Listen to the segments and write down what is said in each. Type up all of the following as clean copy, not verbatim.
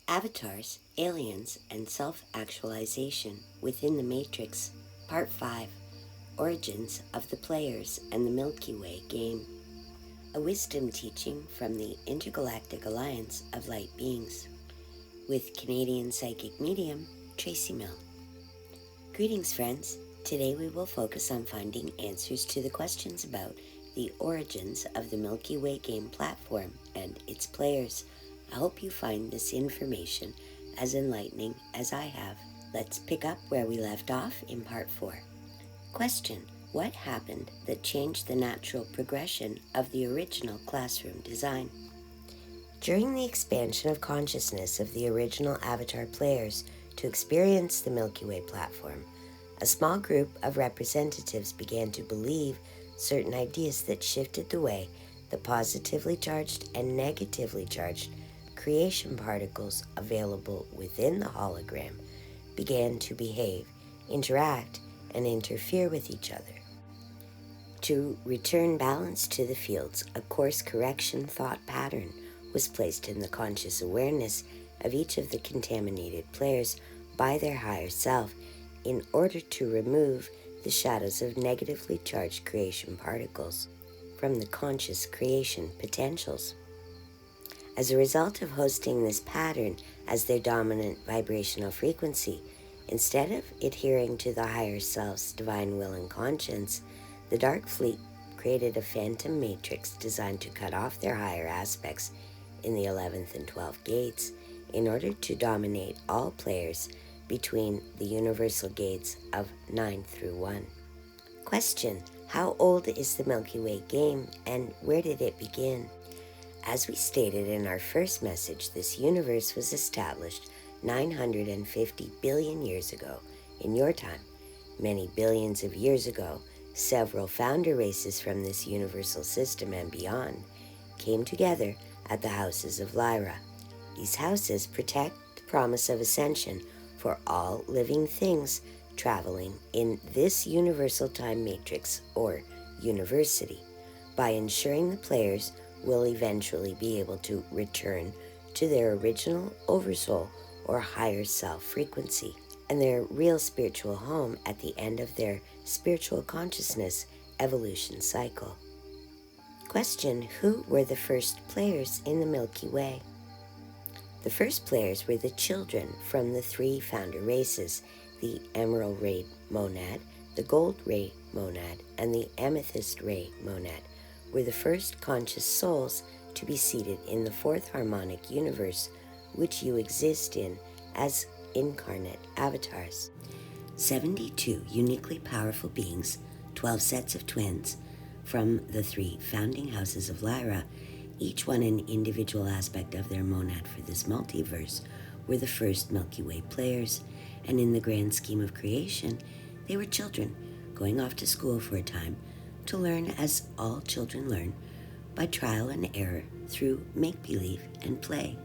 Avatars, Aliens, and Self Actualization Within the Matrix, Part 5 Origins of the Players and the Milky Way Game. A wisdom teaching from the Intergalactic Alliance of Light Beings, with Canadian psychic medium Tracey Milne. Greetings, friends. Today we will focus on finding answers to the questions about the origins of the Milky Way Game platform and its players. I hope you find this information as enlightening as I have. Let's pick up where we left off in Part 4. Question: what happened that changed the natural progression of the original classroom design? During the expansion of consciousness of the original Avatar players to experience the Milky Way platform, a small group of representatives began to believe certain ideas that shifted the way the positively charged and negatively charged creation particles available within the hologram began to behave, interact, and interfere with each other. To return balance to the fields, a course correction thought pattern was placed in the conscious awareness of each of the contaminated players by their higher self in order to remove the shadows of negatively charged creation particles from the conscious creation potentials. As a result of hosting this pattern as their dominant vibrational frequency, instead of adhering to the higher self's divine will and conscience, the Dark Fleet created a phantom matrix designed to cut off their higher aspects in the 11th and 12th gates in order to dominate all players between the universal gates of 9 through 1. Question: how old is the Milky Way game and where did it begin? As we stated in our first message, this universe was established 950 billion years ago in your time. Many billions of years ago, several founder races from this universal system and beyond came together at the houses of Lyra. These houses protect the promise of ascension for all living things traveling in this universal time matrix or university by ensuring the players will eventually be able to return to their original oversoul or higher self frequency and their real spiritual home at the end of their spiritual consciousness evolution cycle. Question: who were the first players in the Milky Way? The first players were the children from the three founder races, the Emerald Ray Monad, the Gold Ray Monad, and the Amethyst Ray Monad were the first conscious souls to be seated in the fourth harmonic universe, which you exist in as incarnate avatars. 72 uniquely powerful beings, 12 sets of twins, from the three founding houses of Lyra, each one an individual aspect of their monad for this multiverse, were the first Milky Way players, and in the grand scheme of creation, they were children going off to school for a time to learn as all children learn, by trial and error through make-believe and play.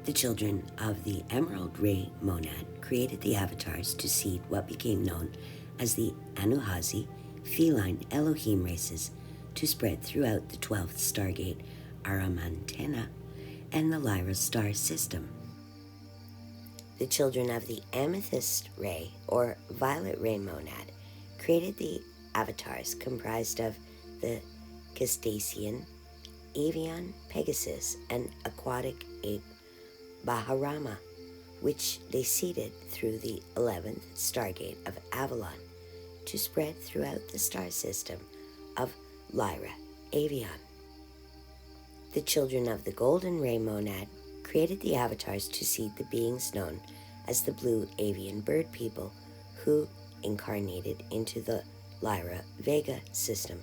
The children of the Emerald Ray Monad created the avatars to seed what became known as the Anuhazi feline Elohim races to spread throughout the 12th Stargate Aramantena and the Lyra star system. The children of the Amethyst Ray or Violet Ray Monad created the avatars comprised of the Cetacean, Avian Pegasus, and aquatic ape Baharama, which they seeded through the 11th Stargate of Avalon to spread throughout the star system of Lyra Avian. The children of the Golden Ray Monad created the avatars to seed the beings known as the Blue Avian Bird People, who incarnated into the Lyra Vega system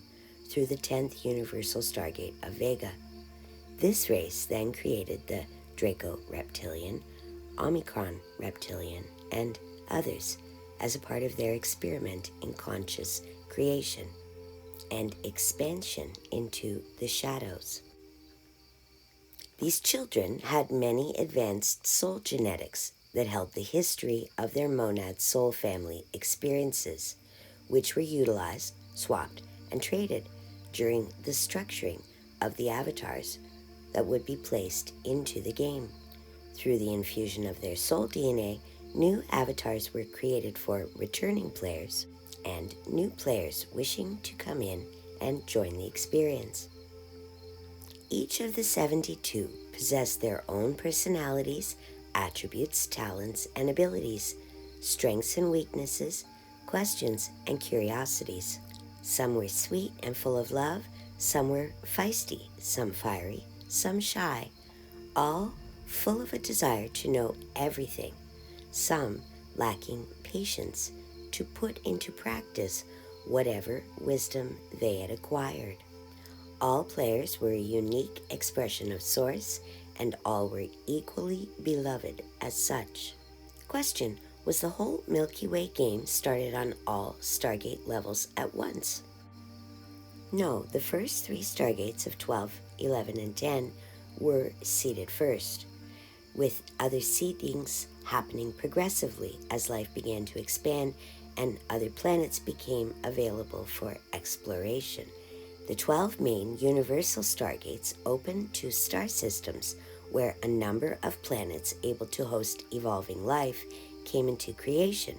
through the 10th Universal Stargate of Vega. This race then created the Draco Reptilian, Omicron Reptilian, and others as a part of their experiment in conscious creation and expansion into the shadows. These children had many advanced soul genetics that held the history of their monad soul family experiences, which were utilized, swapped, and traded during the structuring of the avatars that would be placed into the game. Through the infusion of their soul DNA, new avatars were created for returning players and new players wishing to come in and join the experience. Each of the 72 possessed their own personalities, attributes, talents, and abilities, strengths and weaknesses, questions and curiosities. Some were sweet and full of love, some were feisty, some fiery, some shy, all full of a desire to know everything, some lacking patience to put into practice whatever wisdom they had acquired. All players were a unique expression of Source, and all were equally beloved as such. Question: was the whole Milky Way game started on all Stargate levels at once? No, the first 3 Stargates of 12, 11, and 10 were seeded first, with other seedings happening progressively as life began to expand and other planets became available for exploration. The 12 main universal stargates open to star systems where a number of planets able to host evolving life came into creation.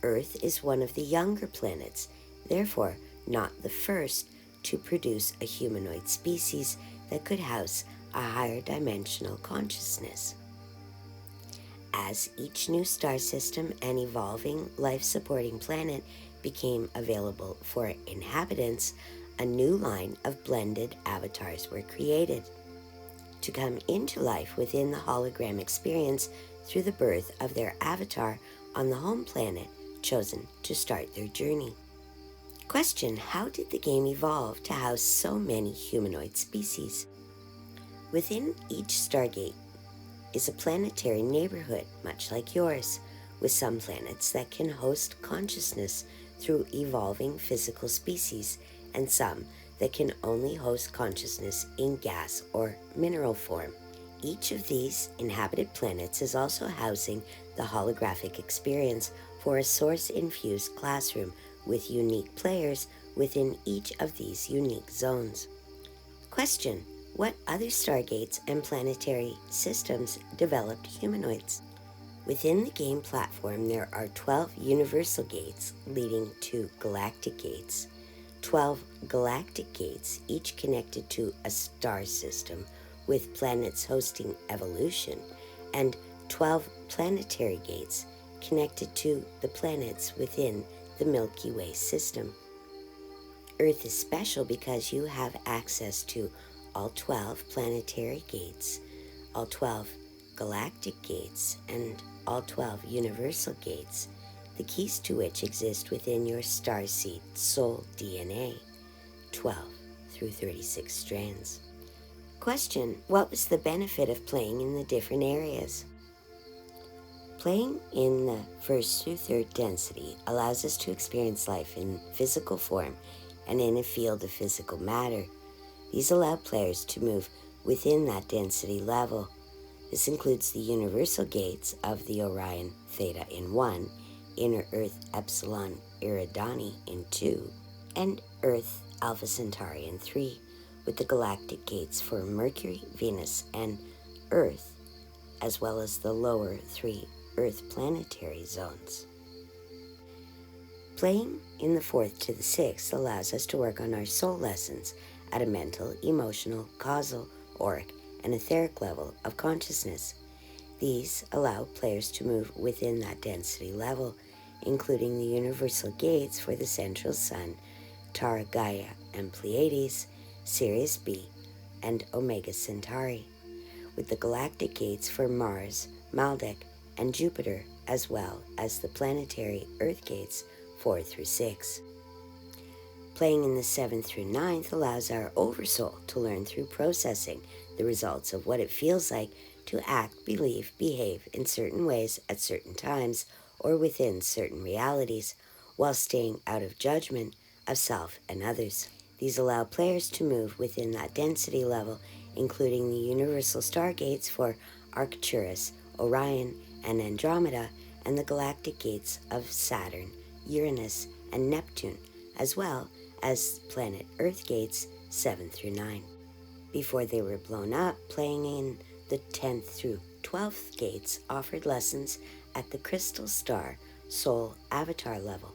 Earth is one of the younger planets, therefore not the first to produce a humanoid species that could house a higher dimensional consciousness. As each new star system and evolving life-supporting planet became available for inhabitants, a new line of blended avatars were created to come into life within the hologram experience through the birth of their avatar on the home planet chosen to start their journey. Question: how did the game evolve to house so many humanoid species? Within each Stargate is a planetary neighborhood, much like yours, with some planets that can host consciousness through evolving physical species, and some that can only host consciousness in gas or mineral form. Each of these inhabited planets is also housing the holographic experience for a Source-infused classroom with unique players within each of these unique zones. Question: what other stargates and planetary systems developed humanoids? Within the game platform, there are 12 universal gates leading to galactic gates, 12 galactic gates, each connected to a star system with planets hosting evolution, and 12 planetary gates connected to the planets within the Milky Way system. Earth is special because you have access to all 12 planetary gates, all 12 galactic gates, and all 12 universal gates, the keys to which exist within your starseed soul DNA, 12 through 36 strands. Question: what was the benefit of playing in the different areas? Playing in the 1st through 3rd density allows us to experience life in physical form and in a field of physical matter. These allow players to move within that density level. This includes the universal gates of the Orion Theta in 1, Inner Earth Epsilon Eridani in 2, and Earth Alpha Centauri in 3, with the galactic gates for Mercury, Venus, and Earth, as well as the lower 3 Earth planetary zones. Playing in the 4th to the 6th allows us to work on our soul lessons at a mental, emotional, causal, auric, and etheric level of consciousness. These allow players to move within that density level, including the universal gates for the Central Sun, Tara, Gaia, and Pleiades, Sirius B, and Omega Centauri, with the galactic gates for Mars, Maldek, and Jupiter, as well as the planetary Earth gates 4 through 6. Playing in the 7th through 9th allows our oversoul to learn through processing the results of what it feels like to act, believe, behave in certain ways at certain times or within certain realities, while staying out of judgment of self and others. These allow players to move within that density level, including the universal stargates for Arcturus, Orion, and Andromeda, and the galactic gates of Saturn, Uranus, and Neptune, as well as planet Earth gates 7 through 9. Before they were blown up, playing in the 10th through 12th gates offered lessons at the Crystal Star Soul Avatar level,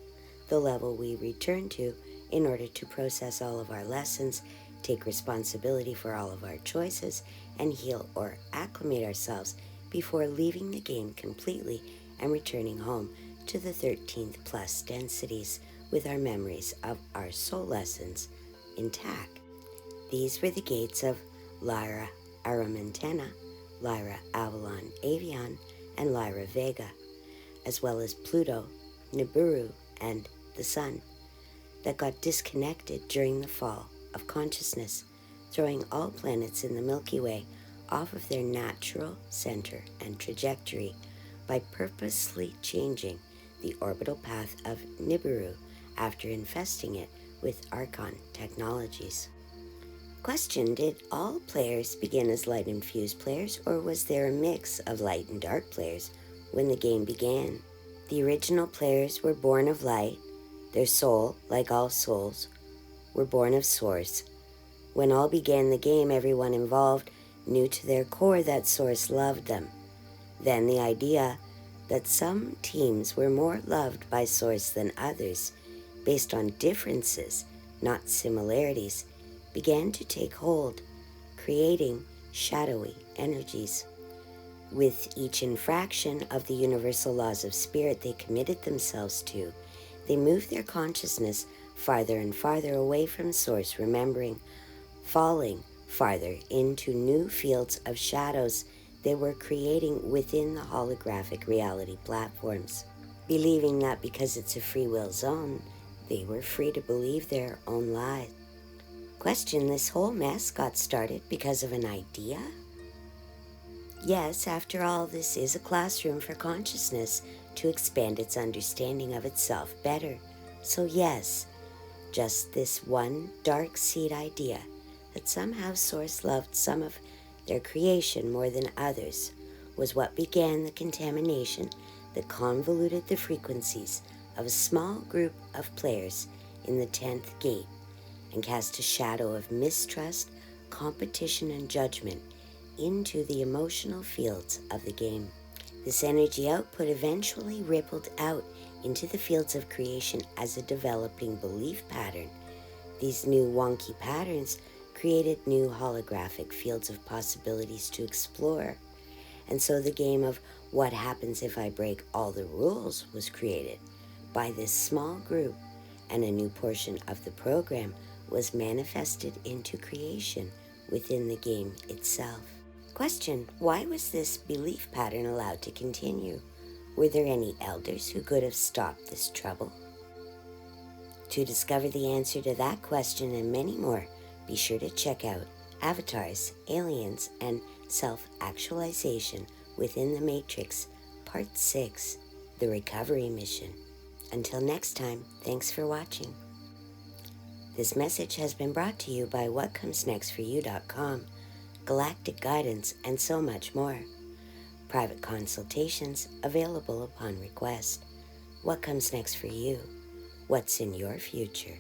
the level we return to in order to process all of our lessons, take responsibility for all of our choices, and heal or acclimate ourselves before leaving the game completely and returning home to the 13th plus densities with our memories of our soul lessons intact. These were the gates of Lyra Aramentana, Lyra Avalon Avion, and Lyra Vega, as well as Pluto, Nibiru, and the Sun, that got disconnected during the fall of consciousness, throwing all planets in the Milky Way off of their natural center and trajectory by purposely changing the orbital path of Nibiru after infesting it with Archon technologies. Question: did all players begin as light-infused players, or was there a mix of light and dark players when the game began? The original players were born of light. Their soul, like all souls, were born of Source. When all began the game, everyone involved knew to their core that Source loved them. Then the idea that some teams were more loved by Source than others, based on differences, not similarities, began to take hold, creating shadowy energies. With each infraction of the universal laws of spirit they committed themselves to, they moved their consciousness farther and farther away from Source, remembering, falling farther into new fields of shadows they were creating within the holographic reality platforms, believing that because it's a free will zone, they were free to believe their own lies. Question: this whole mess got started because of an idea? Yes, after all, this is a classroom for consciousness to expand its understanding of itself better. So yes, just this one dark seed idea that somehow Source loved some of their creation more than others was what began the contamination that convoluted the frequencies of a small group of players in the 10th gate and cast a shadow of mistrust, competition, and judgment into the emotional fields of the game. This energy output eventually rippled out into the fields of creation as a developing belief pattern. These new wonky patterns created new holographic fields of possibilities to explore. And so the game of what happens if I break all the rules was created by this small group, and a new portion of the program was manifested into creation within the game itself. Question: why was this belief pattern allowed to continue? Were there any elders who could have stopped this trouble? To discover the answer to that question and many more, be sure to check out Avatars, Aliens, and Self Actualization Within the Matrix, Part 6, The Recovery Mission. Until next time, thanks for watching. This message has been brought to you by WhatComesNextForYou.com, Galactic Guidance, and so much more. Private consultations available upon request. What comes next for you? What's in your future?